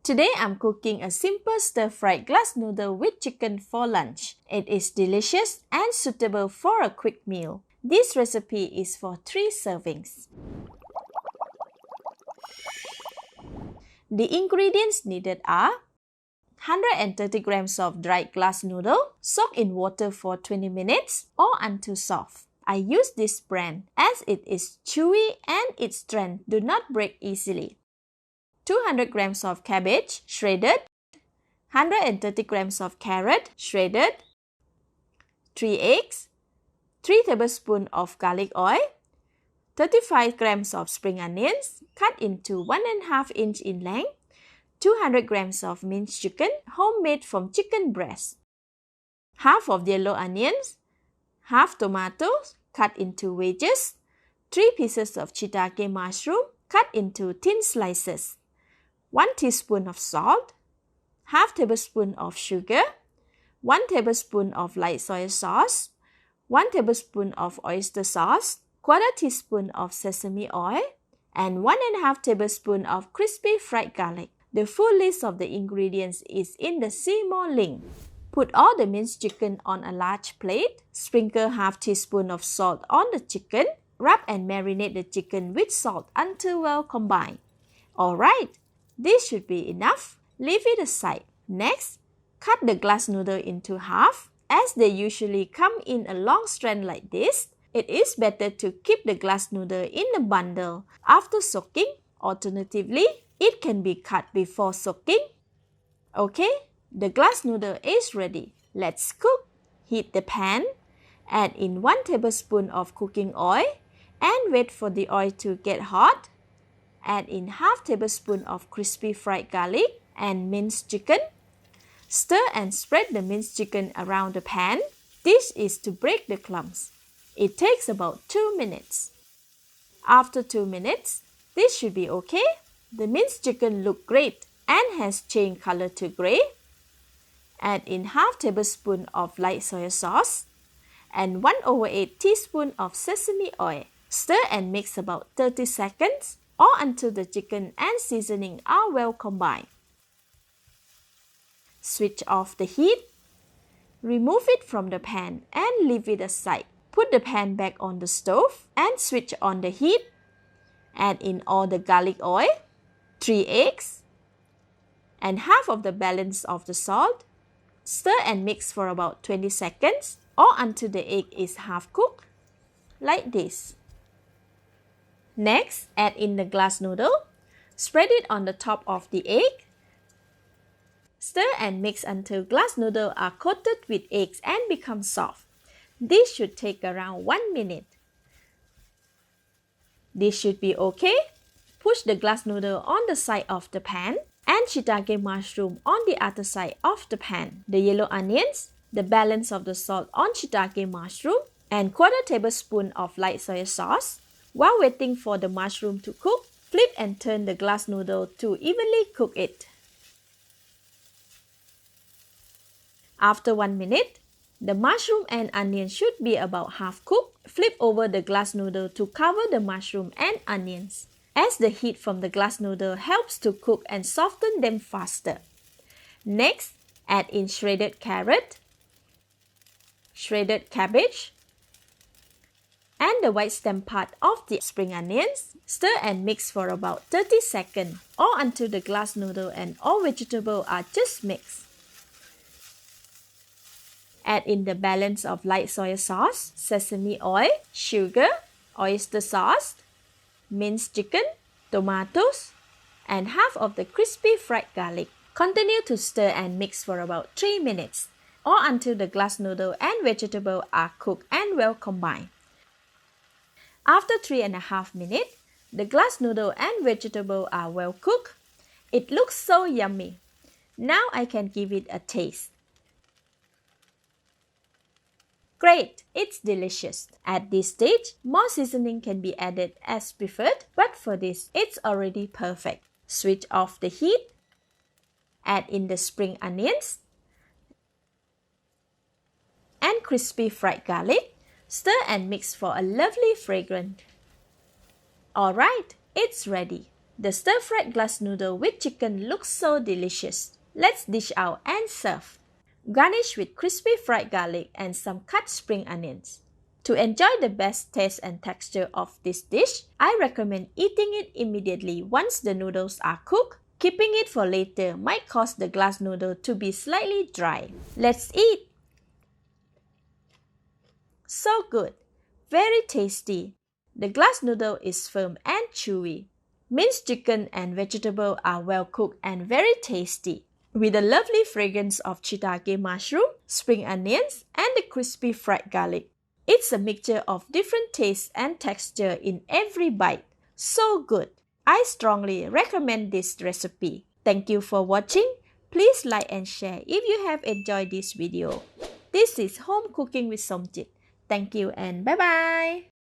Today I'm cooking a simple stir-fried glass noodle with chicken for lunch. It is delicious and suitable for a quick meal. This recipe is for 3 servings. The ingredients needed are 130 grams of dried glass noodle, soaked in water for 20 minutes or until soft. I use this brand as it is chewy and its strength do not break easily. 200 grams of cabbage, shredded, 130 grams of carrot, shredded, 3 eggs, 3 tablespoons of garlic oil, 35 grams of spring onions, cut into 1.5 inch in length, 200 grams of minced chicken, homemade from chicken breast, half of yellow onions, half tomatoes, cut into wedges, 3 pieces of shiitake mushroom, cut into thin slices, 1 teaspoon of salt, half tablespoon of sugar, 1 tablespoon of light soy sauce, 1 tablespoon of oyster sauce, 1/4 teaspoon of sesame oil, and 1.5 tablespoon of crispy fried garlic. The full list of the ingredients is in the See More link. Put all the minced chicken on a large plate, sprinkle half teaspoon of salt on the chicken, rub and marinate the chicken with salt until well combined. Alright, this should be enough. Leave it aside. Next, cut the glass noodle into half. As they usually come in a long strand like this, it is better to keep the glass noodle in a bundle after soaking. Alternatively, it can be cut before soaking. Okay, the glass noodle is ready. Let's cook. Heat the pan. Add in 1 tablespoon of cooking oil and wait for the oil to get hot. Add in half tablespoon of crispy fried garlic and minced chicken. Stir and spread the minced chicken around the pan. This is to break the clumps. It takes about 2 minutes. After 2 minutes, this should be okay. The minced chicken looks great and has changed color to gray. Add in half tablespoon of light soy sauce and 1/8 teaspoon of sesame oil. Stir and mix about 30 seconds or until the chicken and seasoning are well combined. Switch off the heat. Remove it from the pan and leave it aside. Put the pan back on the stove and switch on the heat. Add in all the garlic oil, 3 eggs, and half of the balance of the salt. Stir and mix for about 20 seconds or until the egg is half cooked, like this. Next, add in the glass noodle. Spread it on the top of the egg. Stir and mix until glass noodles are coated with eggs and become soft. This should take around 1 minute. This should be okay. Push the glass noodle on the side of the pan and shiitake mushroom on the other side of the pan. The yellow onions, the balance of the salt on shiitake mushroom, and 1/4 tablespoon of light soy sauce. While waiting for the mushroom to cook, flip and turn the glass noodle to evenly cook it. After 1 minute, the mushroom and onion should be about half cooked. Flip over the glass noodle to cover the mushroom and onions, as the heat from the glass noodle helps to cook and soften them faster. Next, add in shredded carrot, shredded cabbage, and the white stem part of the spring onions. Stir and mix for about 30 seconds or until the glass noodle and all vegetables are just mixed. Add in the balance of light soy sauce, sesame oil, sugar, oyster sauce, minced chicken, tomatoes, and half of the crispy fried garlic. Continue to stir and mix for about 3 minutes or until the glass noodle and vegetable are cooked and well combined. After 3.5 minutes, the glass noodle and vegetable are well cooked. It looks so yummy. Now I can give it a taste. Great, it's delicious. At this stage, more seasoning can be added as preferred, but for this, it's already perfect. Switch off the heat. Add in the spring onions and crispy fried garlic. Stir and mix for a lovely fragrance. Alright, it's ready. The stir-fried glass noodle with chicken looks so delicious. Let's dish out and serve. Garnish with crispy fried garlic and some cut spring onions. To enjoy the best taste and texture of this dish, I recommend eating it immediately once the noodles are cooked. Keeping it for later might cause the glass noodle to be slightly dry. Let's eat! So good! Very tasty! The glass noodle is firm and chewy. Minced chicken and vegetables are well cooked and very tasty, with a lovely fragrance of shiitake mushroom, spring onions, and the crispy fried garlic. It's a mixture of different tastes and texture in every bite. So good! I strongly recommend this recipe. Thank you for watching. Please like and share if you have enjoyed this video. This is Home Cooking with Somjit. Thank you and bye-bye!